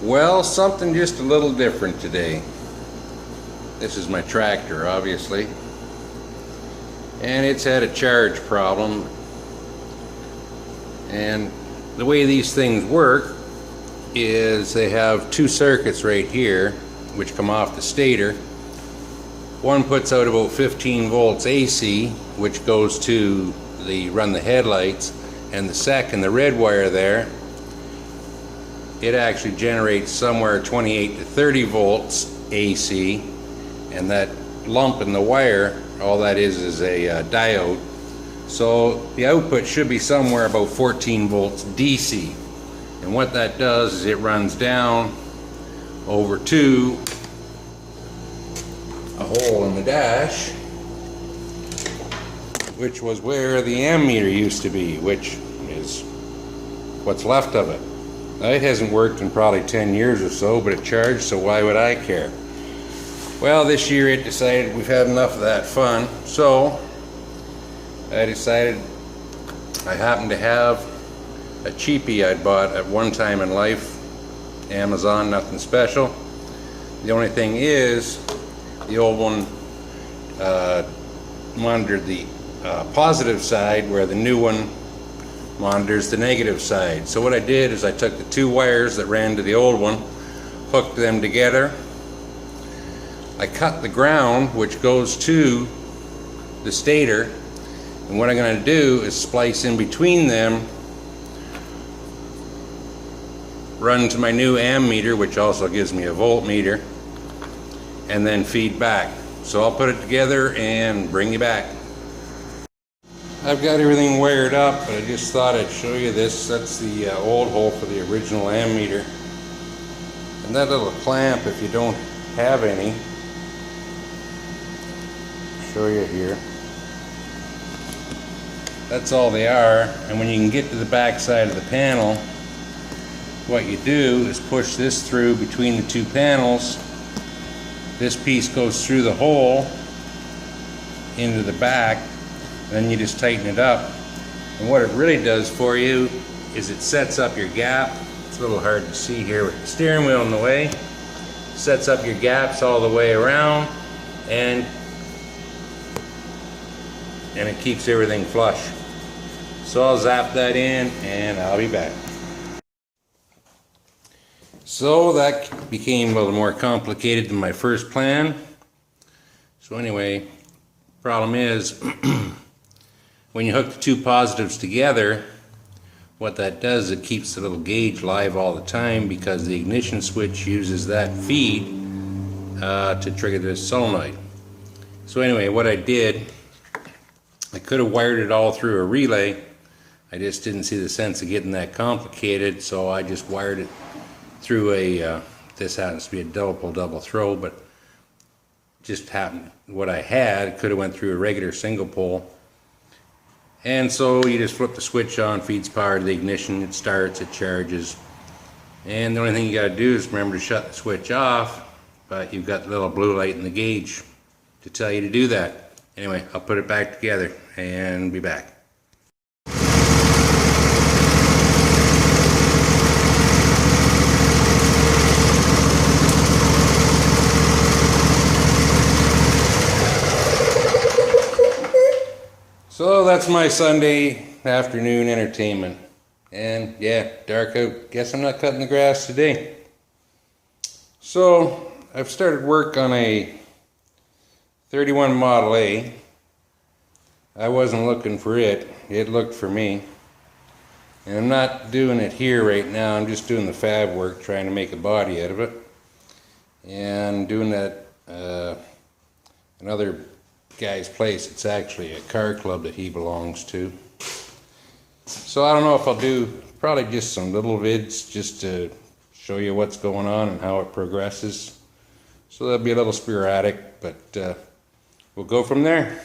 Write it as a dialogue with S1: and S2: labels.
S1: Well, something just a little different today. This is my tractor, obviously, and it's had a charge problem. And the way these things work is they have two circuits right here which come off the stator. One puts out about 15 volts AC, which goes to run the headlights, and the second, the red wire there, it actually generates somewhere 28 to 30 volts AC, and that lump in the wire, all that is a diode. So the output should be somewhere about 14 volts DC, and what that does is it runs down over to a hole in the dash, which was where the ammeter used to be, which is what's left of it. Now, it hasn't worked in probably 10 years or so, but it charged, so why would I care? Well, this year it decided we've had enough of that fun, so I decided I happened to have a cheapie I'd bought at one time in life, Amazon, nothing special. The only thing is, the old one monitored the positive side, where the new one monitors the negative side. So what I did is I took the two wires that ran to the old one, hooked them together. I cut the ground which goes to the stator, and what I'm going to do is splice in between them, run to my new ammeter, which also gives me a voltmeter, and then feed back. So I'll put it together and bring you back. I've got everything wired up, but I just thought I'd show you this. That's the old hole for the original ammeter. And that little clamp, if you don't have any, I'll show you here. That's all they are. And when you can get to the back side of the panel, what you do is push this through between the two panels. This piece goes through the hole into the back, then you just tighten it up. And what it really does for you is it sets up your gap. It's a little hard to see here with the steering wheel in the way. Sets up your gaps all the way around, and it keeps everything flush. So I'll zap that in and I'll be back. So that became a little more complicated than my first plan. So anyway, problem is when you hook the two positives together, what that does, it keeps the little gauge live all the time, because the ignition switch uses that feed to trigger this solenoid. So anyway, what I did, I could have wired it all through a relay. I just didn't see the sense of getting that complicated, so I just wired it through a, this happens to be a double pull double throw, but just happened, what I had could have went through a regular single pole. And so you just flip the switch on, feeds power to the ignition, it starts, it charges. And the only thing you got to do is remember to shut the switch off, but you've got the little blue light in the gauge to tell you to do that. Anyway, I'll put it back together and be back. So that's my Sunday afternoon entertainment. And yeah, dark out. Guess I'm not cutting the grass today. So I've started work on a 31 Model A. I wasn't looking for it. It looked for me. And I'm not doing it here right now. I'm just doing the fab work, trying to make a body out of it. And doing that another guy's place. It's actually a car club that he belongs to. So I don't know if I'll do probably just some little vids just to show you what's going on and how it progresses. So that'll be a little sporadic, but we'll go from there.